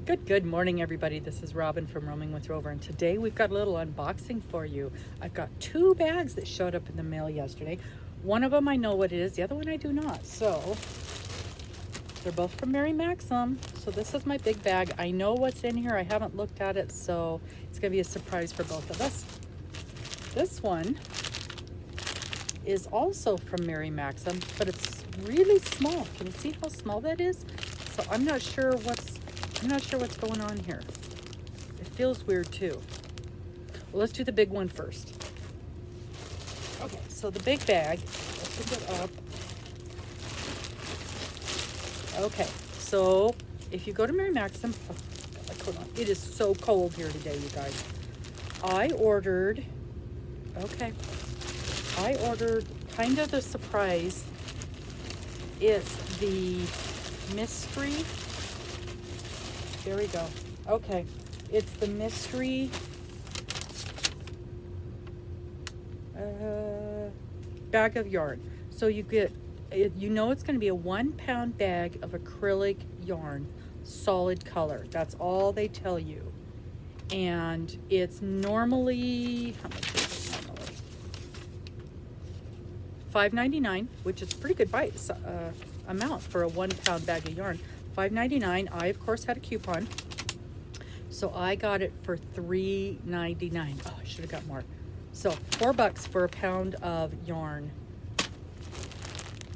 Good morning, everybody. This is Robin from Roaming with Rover, and today we've got a little unboxing for you. I've got two bags that showed up in the mail yesterday. One of them I know what it is, the other one I do not. So they're both from Mary Maxim. So this is my big bag. I know what's in here. I haven't looked at it, so it's gonna be a surprise for both of us. This one is also from Mary Maxim, but it's really small. Can you see how small that is? So I'm not sure what's going on here. It feels weird too. Well, let's do the big one first. Okay, so the big bag, open it up. Okay, so if you go to Mary Maxim, it is so cold here today, you guys. I ordered kind of the surprise. It's the mystery. There we go. Okay, it's the mystery bag of yarn. So you get, you know, it's going to be a 1 pound bag of acrylic yarn, solid color. That's all they tell you. And it's normally, how much is it normally? $5.99, which is a pretty good amount for a 1 pound bag of yarn. $5.99. I of course had a coupon, so I got it for $3.99. Oh, I should have got more. So $4 for a pound of yarn,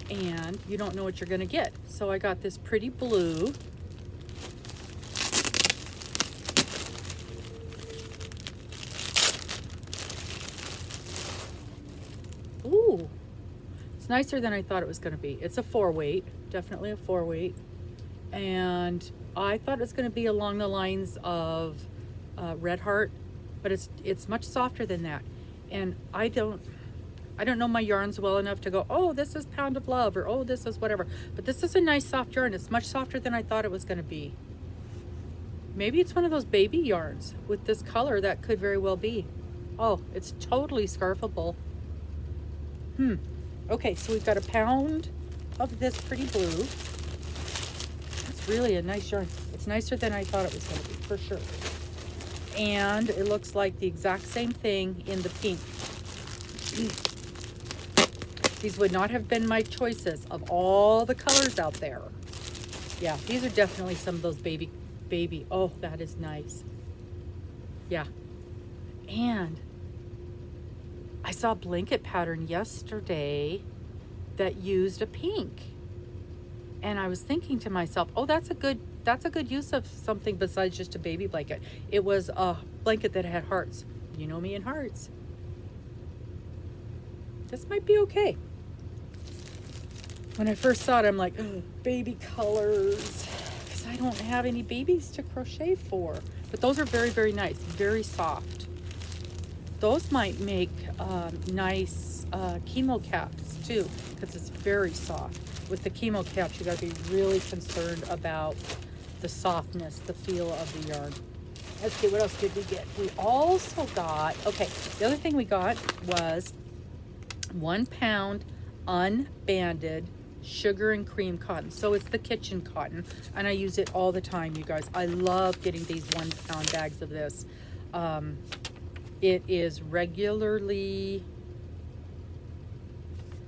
and you don't know what you're gonna get. So I got this pretty blue. Ooh, it's nicer than I thought it was gonna be. It's a 4-weight, definitely a 4-weight. And I thought it was going to be along the lines of Red Heart, but it's much softer than that. And I don't know my yarns well enough to go, oh, this is Pound of Love, or oh, this is whatever. But this is a nice soft yarn. It's much softer than I thought it was going to be. Maybe it's one of those baby yarns with this color. That could very well be. Oh, it's totally scarfable. Okay, so we've got a pound of this pretty blue. Really a nice yarn. It's nicer than I thought it was going to be, for sure. And it looks like the exact same thing in the pink. These would not have been my choices of all the colors out there. Yeah, these are definitely some of those baby. Oh, that is nice. Yeah. And I saw a blanket pattern yesterday that used a pink. And I was thinking to myself, oh, that's a good use of something besides just a baby blanket. It was a blanket that had hearts. You know me and hearts. This might be okay. When I first saw it, I'm like, oh, baby colors, because I don't have any babies to crochet for. But those are very, very nice, very soft. Those might make nice chemo caps too, because it's very soft. With the chemo caps, you gotta be really concerned about the softness, the feel of the yarn. Let's see, what else did we get? We also got, okay, the other thing we got was 1 pound unbanded sugar and cream cotton. So it's the kitchen cotton, and I use it all the time, you guys. I love getting these 1 pound bags of this. It is regularly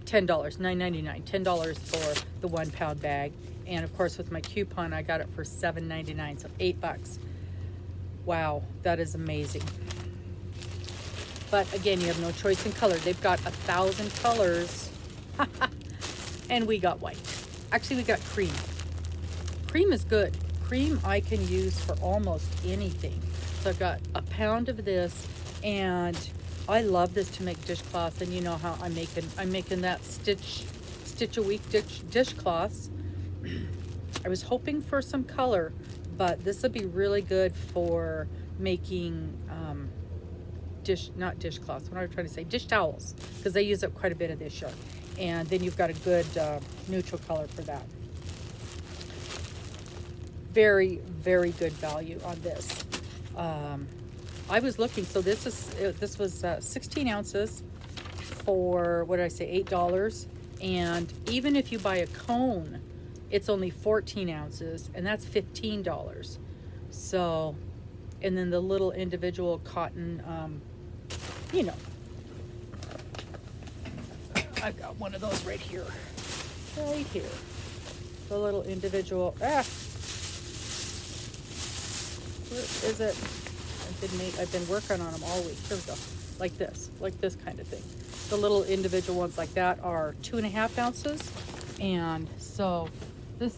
$10, $9.99, $10 for the 1 pound bag. And of course with my coupon I got it for $7.99, so $8. Wow, that is amazing. But again, you have no choice in color. They've got 1,000 colors. And we got white. Actually, we got cream. Cream is good. Cream I can use for almost anything. So I've got a pound of this, and I love this to make dishcloths, and you know how I'm making that stitch a week dishcloths. I was hoping for some color, but this would be really good for making not dishcloths. What am I trying to say? Dish towels, because they use up quite a bit of this yarn. And then you've got a good neutral color for that. Very, very good value on this. I was looking, so this was 16 ounces for, what did I say, $8. And even if you buy a cone, it's only 14 ounces, and that's $15. So, and then the little individual cotton, you know, I've got one of those right here. Right here. The little individual, where is it? I've been working on them all week. Here we go. Like this kind of thing. The little individual ones like that are 2.5 ounces. And so this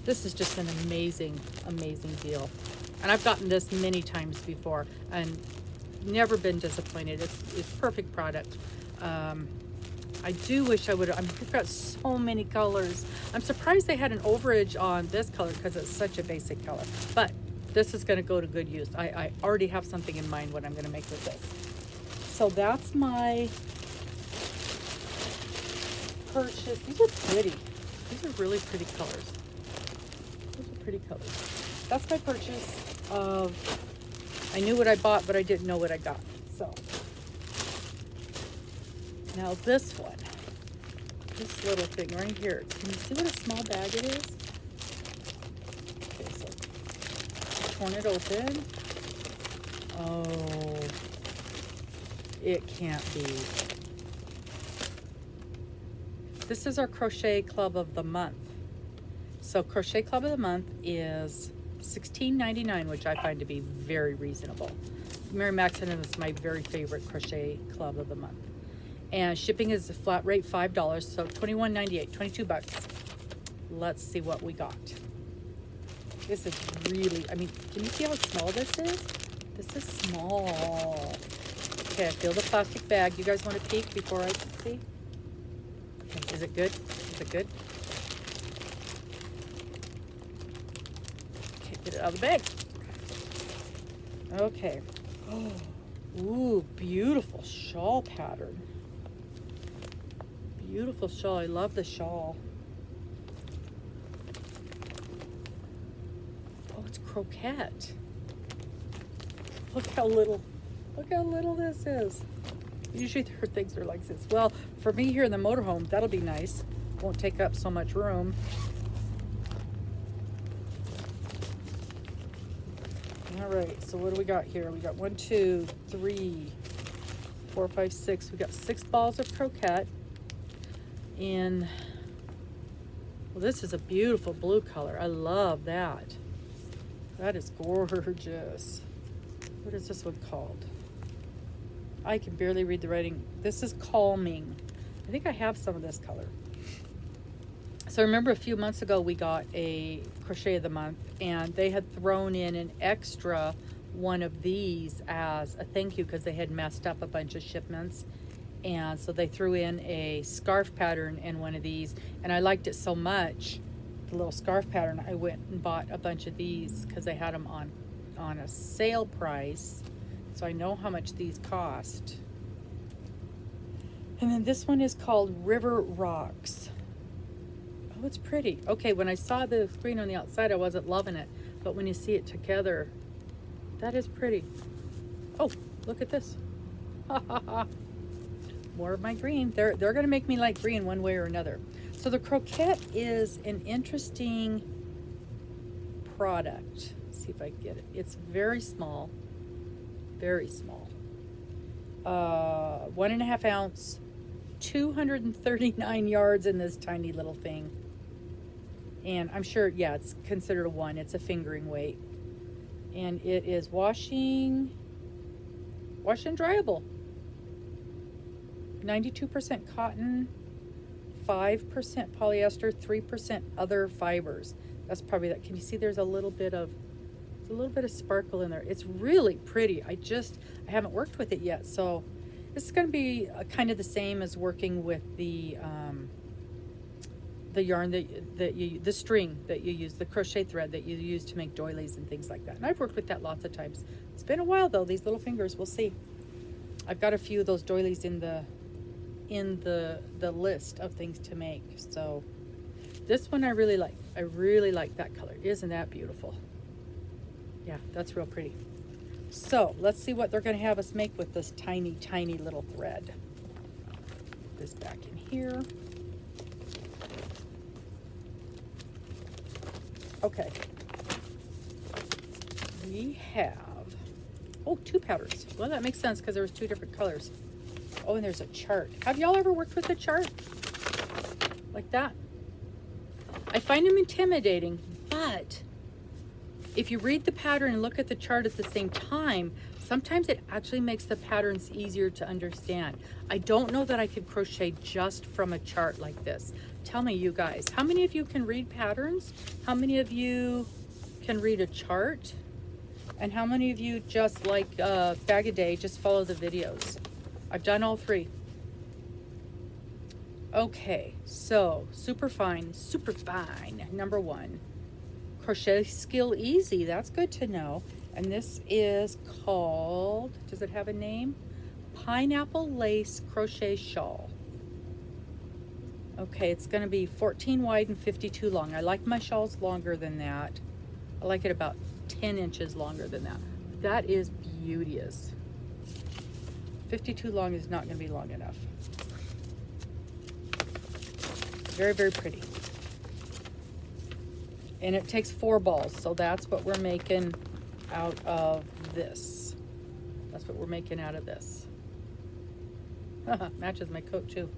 is just an amazing, amazing deal. And I've gotten this many times before and never been disappointed. It's perfect product. I do wish I would have, we've got so many colors. I'm surprised they had an overage on this color because it's such a basic color. But this is gonna go to good use. I already have something in mind what I'm gonna make with this. So that's my purchase. These are pretty. These are really pretty colors. Those are pretty colors. That's my purchase of, I knew what I bought, but I didn't know what I got. So now this one, this little thing right here. Can you see what a small bag it is? Okay, so torn it open. Oh, it can't be. This is our Crochet Club of the Month. So Crochet Club of the Month is $16.99, which I find to be very reasonable. Mary Maxim is my very favorite Crochet Club of the Month. And shipping is a flat rate $5, so $21.98, 22 bucks. Let's see what we got. This is really, I mean, can you see how small this is? This is small. Okay, I feel the plastic bag. You guys want to peek before I see? Okay, is it good? Is it good? Okay, get it out of the bag. Okay. Oh, ooh, beautiful shawl pattern. Beautiful shawl. I love the shawl. Oh, it's croquette. Look how little this is. Usually their things are like this. Well, for me here in the motorhome, that'll be nice. Won't take up so much room. All right, so what do we got here? We got 1, 2, 3, 4, 5, 6. We got 6 balls of croquette. In, well, this is a beautiful blue color. I love that. That is gorgeous. What is this one called? I can barely read the writing. This is Calming. I think I have some of this color. So remember a few months ago we got a Crochet of the Month and they had thrown in an extra one of these as a thank you because they had messed up a bunch of shipments. And so they threw in a scarf pattern in one of these, and I liked it so much, the little scarf pattern, I went and bought a bunch of these because they had them on a sale price. So I know how much these cost. And then this one is called River Rocks. Oh, it's pretty. Okay, when I saw the screen on the outside, I wasn't loving it, but when you see it together, that is pretty. Oh, look at this. Ha ha ha. More of my green. They're gonna make me like green one way or another. So the croquette is an interesting product. Let's see if I can get it. It's very small, very small. 1.5 ounce, 239 yards in this tiny little thing. And I'm sure, yeah, it's considered a 1. It's a fingering weight. And it is wash and dryable. 92% cotton, 5% polyester, 3% other fibers. That's probably that. Can you see there's a little bit of sparkle in there. It's really pretty. I haven't worked with it yet. So this is going to be kind of the same as working with the yarn the string that you use, the crochet thread that you use to make doilies and things like that. And I've worked with that lots of times. It's been a while though, these little fingers, we'll see. I've got a few of those doilies in the list of things to make. So this one I really like. I really like that color. Isn't that beautiful? Yeah, that's real pretty. So let's see what they're going to have us make with this tiny, tiny little thread. Put this back in here. Okay. we have, oh, 2 patterns. Well, that makes sense because there was 2 different colors. Oh, and there's a chart. Have y'all ever worked with a chart like that? I find them intimidating, but if you read the pattern and look at the chart at the same time, sometimes it actually makes the patterns easier to understand. I don't know that I could crochet just from a chart like this. Tell me, you guys, how many of you can read patterns? How many of you can read a chart? And how many of you just like Bag a Day, just follow the videos? I've done all 3. Okay, so super fine, number 1. Crochet skill easy, that's good to know. And this is called, does it have a name? Pineapple Lace Crochet Shawl. Okay, it's gonna be 14 wide and 52 long. I like my shawls longer than that. I like it about 10 inches longer than that. That is beauteous. 52 long is not gonna be long enough. Very, very pretty. And it takes 4 balls, so that's what we're making out of this. That's what we're making out of this. Matches my coat too.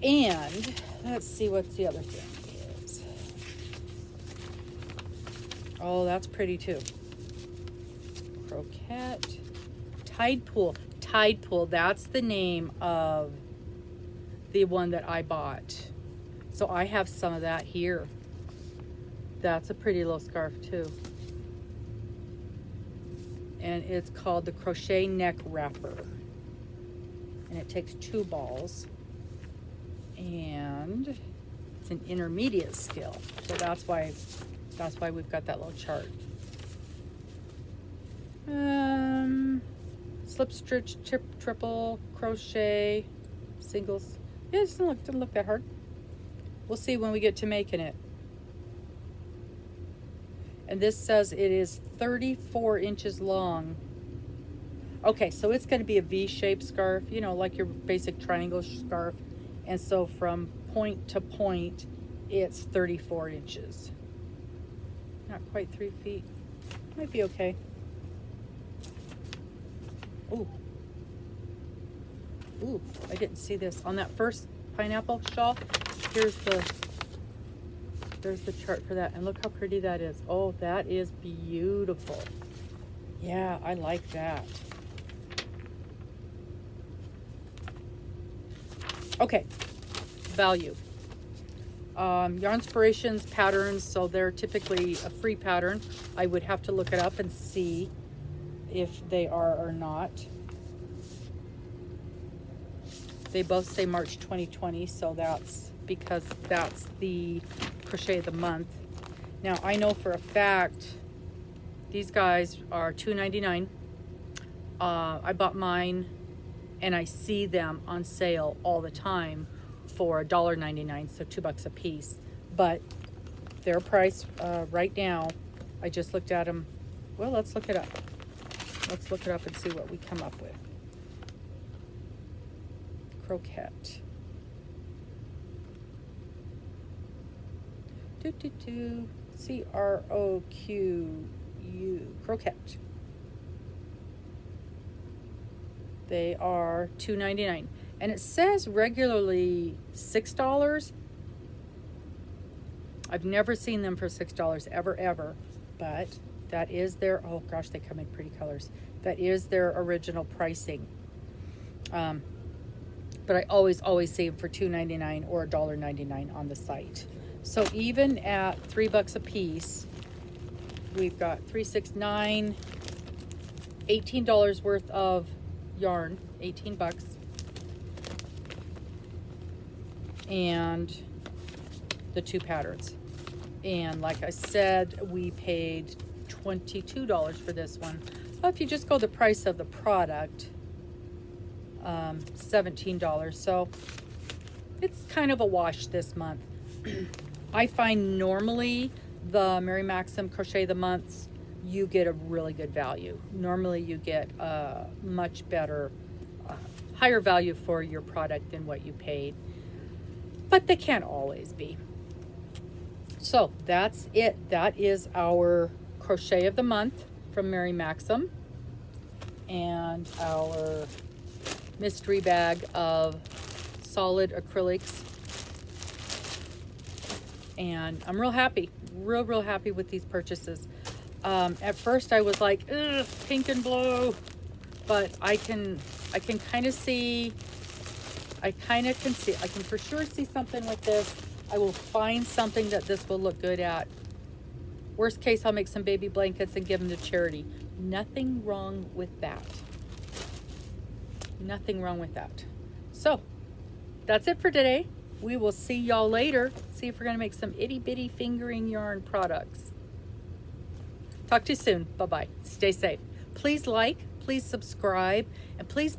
And let's see what's the other thing is. Oh, that's pretty too. Croquette. Tide Pool. Tide Pool, that's the name of the one that I bought. So I have some of that here. That's a pretty little scarf too. And it's called the Crochet Neck Wrapper. And it takes 2 balls. And it's an intermediate skill. So that's why we've got that little chart. Slip stitch, triple, crochet, singles. Yeah, it doesn't look that hard. We'll see when we get to making it. And this says it is 34 inches long. Okay, so it's going to be a V-shaped scarf, you know, like your basic triangle scarf. And so from point to point, it's 34 inches. Not quite 3 feet. Might be okay. Ooh. Ooh, I didn't see this. On that first pineapple shawl, there's the chart for that. And look how pretty that is. Oh, that is beautiful. Yeah, I like that. Okay, value. Yarnspirations patterns, so they're typically a free pattern. I would have to look it up and see if they are or not. They both say March 2020, so that's because that's the crochet of the month. Now I know for a fact these guys are $2.99. I bought mine and I see them on sale all the time for $1.99, so $2 a piece. But their price right now, I just looked at them. Well, let's look it up. Let's look it up and see what we come up with. Croquette. C-R-O-Q-U. Croquette. They are $2.99. And it says regularly $6. I've never seen them for $6 ever. But that is their, oh gosh, they come in pretty colors. That is their original pricing. But I always see them for $2.99 or $1.99 on the site. So even at $3 a piece, we've got $3, $6, $9, $18 worth of yarn, 18 bucks. And the 2 patterns. And like I said, we paid $22 for this one. Well, if you just go the price of the product, $17. So it's kind of a wash this month. I find normally the Mary Maxim Crochet of the Months, you get a really good value. Normally you get a much better, higher value for your product than what you paid. But they can't always be. So that's it. That is our crochet of the month from Mary Maxim, and our mystery bag of solid acrylics. And I'm real happy, real happy with these purchases. At first I was like, ugh, pink and blue, but I can kind of see, I can for sure see something with this. I will find something that this will look good at. Worst case, I'll make some baby blankets and give them to charity. Nothing wrong with that. Nothing wrong with that. So that's it for today. We will see y'all later. See if we're gonna make some itty bitty fingering yarn products. Talk to you soon. Bye-bye. Stay safe. Please like, please subscribe, and please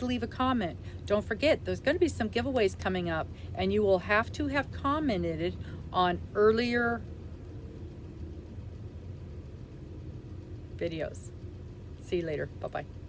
leave a comment. Don't forget, there's gonna be some giveaways coming up, and you will have to have commented on earlier videos. See you later. Bye-bye.